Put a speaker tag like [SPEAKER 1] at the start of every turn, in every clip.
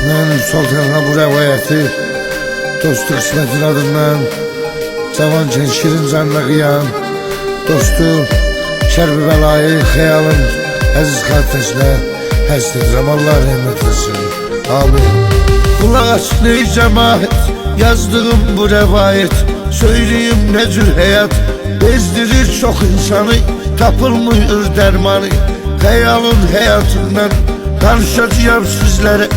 [SPEAKER 1] Mən Sultan'a bu rəvayəti dostu qismətin adından cavanken şirin canına qıyan dostu Kərbi Bəlayı Xəyalın əziz kardeşlə həsd edirəm. Allah rəhmət etsin. Amin. Kulaq aç ey cemaat, yazdığım bu rəvayət, söyleyeyim ne cür həyat bezdirir çok insanı, tapılmıyor dermanı. Xəyalın həyatından danışacağım sizlere,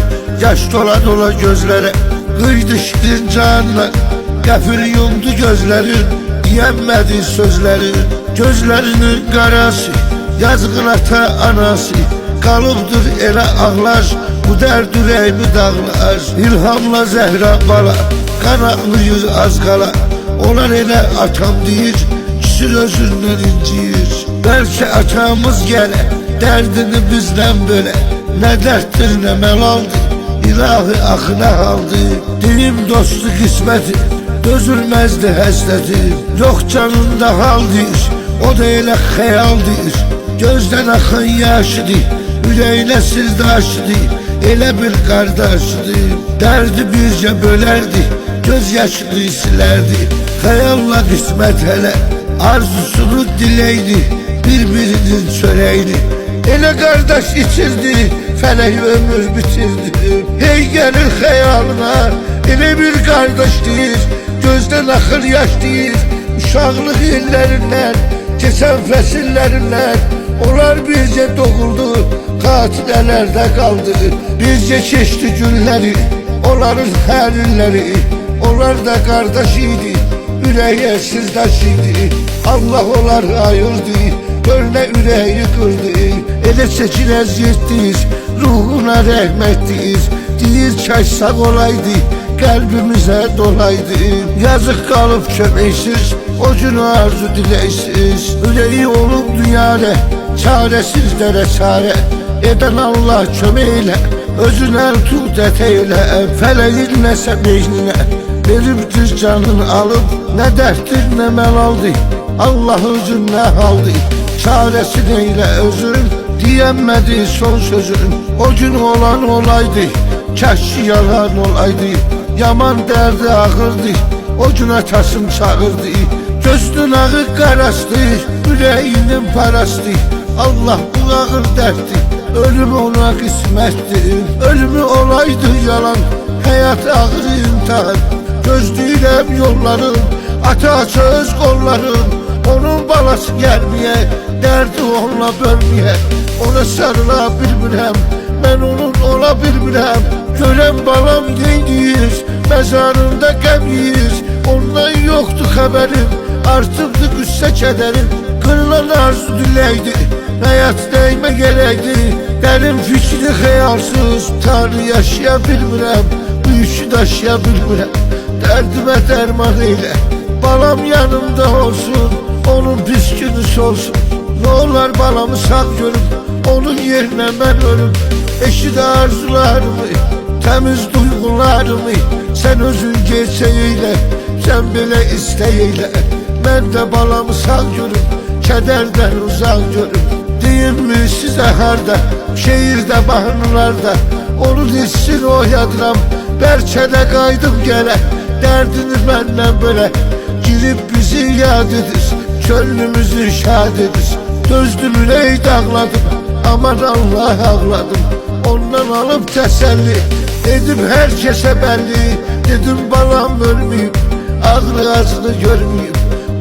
[SPEAKER 1] yaş dola dola gözlere. Kıydı şirin canına, qəfil yumdu gözleri, diyemedi sözleri. Gözlerinin qarası, yazgın ata anası, kalıbdır elə ağlar, bu dərd ürəyimi dağlar. İlhamla Zəhra bala, qanaqlıyız az qala, onlar elə atam deyir, kisir özündən incir. Bəlkə atamız gələ, dərdini bizdən belə, nə dərddir nə məlaldı, ilahi axına haldı. Deyim dostu qisməti, dözülməzdi həsləti, yox canında hal deyir, o da elə xəyal deyir. Gözdən axan yaşıdır, ürəyinə sirdaşıdır, elə bir qardaşıdır. Dərdi bircə bölərdi, göz yaşını silərdi. Xəyalla qismət hələ arzusunu diləydi, bir-birinin çörəyini. Elə qardaş içirdi, fələk ömür bitirdi. Hey gəlir xəyalına, elə bir qardaş deyir, gözdən axır yaş deyir. Uşaqlıq illərindən, keçən fəsillerinden, onlar bircə doğuldu, xatirələrdə qaldı. Bircə keçdi günləri, onların hər illəri, onlar da qardaş idi, ürəyə sirdaş idi. Allah onlar ayırdı, gönlə ürəyi qırdı. Elə çəkin əziyyətdir, ruhuna rəhmətdir. Deyir çay sağ olaydı, qəlbimizə dolaydı. Yazıq qalıb köməksiz, o gün arzu diləysiz. Ürəyi olub dünyada, çarəsizlərə çarə edən Allah kömək elə, özün əl tut ətəylə. Fələyin nəsə beyninə veribdir canını alıb, nə dərddir nə məlaldı, Allah özün nə haldı, çarəsi neylə özün. Diyəmədi son sözün, o gün olan olaydı, kəşki yalan olaydı. Yaman dərdi ağırdı, o gün atasım çağırdı. Gözünün ağı qarastı, ürəyinin parastı. Allah bu ağır dərddi, ölüm ona qismətdir. Ölümü olaydı yalan, həyat ağır imtihan. Gözləyirəm yolların, ata aça öz qolların. Onun balası gəlməyə, dərdi onunla bölməyə. Ona sarıla bilmirəm, mən onun ola bilmirəm. Görən balam neydir, məzarında qəm yiyir. Ondan yoxdur xəbərim, artıbdı qüssə kədərim. Qırılan arzu diləkdi, həyat dəymə gələkdi. Dərin fikri xəyalsız, tanrı yaşaya bilmirəm, bu yükü daşıya bilmirəm. Dərdimə dərman eylə, balam yanımda olsun, onun pis günü solsun. Ne olar balamı sağ görüm, onun yerine ben ölüm. Eşit arzularımı, temiz duygularımı, sen özün gerçeğiyle, sen belə istəyiyle. Ben de balamı sağ görüm, kederden uzak görüm. Deyim mi size harda, şehirde bahınlarda, onun hissini oyadıram. Bəlkə də qaydım gələ, dərdini məndən belə, girib bizi yad edir, könlümüzü şad edir. Dözdüm ürək dağladım, aman Allah ağladım. Ondan alıp təsəlli dedim hər kəsə bəlli. Dedim balam ölməyib, ağrı acını görməyib,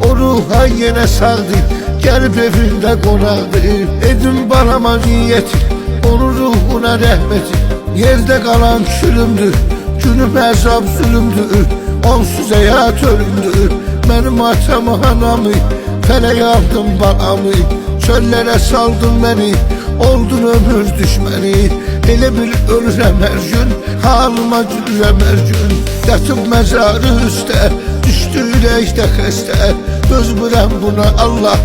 [SPEAKER 1] o ruha yenə sağdı, gəlib evində qonaqdı. Dedim balama niyyəti, onun ruhuna rəhməti, yerdə qalan külümdür, günüm əzab zülümdür, onsuz həyat ölümdür. Mənim atam anamı, fələk aldım balamı, çöllərə saldın məni, oldun ömür düşməni. Elə bir ölürəm hər gün, halıma gülürəm hər gün. Yatıb məzarı üstə, düşdü ürəkdə xəstə. Dözmürəm buna Allah,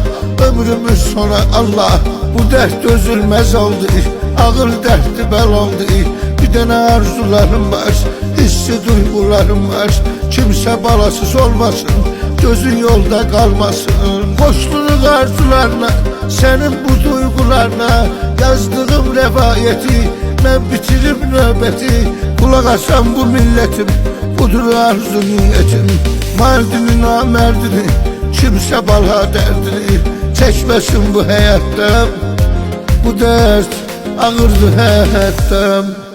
[SPEAKER 1] ömrümüz sona Allah. Bu dərd dözülməz oldu, ağır dərddi bəlaldı. Bir dənə arzularım var, hissi duygularım var. Kimsə balasız olmasın, gözün yolda kalmasın. Boşluğun arzularına, senin bu duygularına yazdığım revayeti, ben bitiririm nöbeti. Kulak asan bu milletim, budur arzu niyetim. Mardini namerdini, kimse bala derdini çekmesin bu hayatta. Bu dert ağırdı həyatım.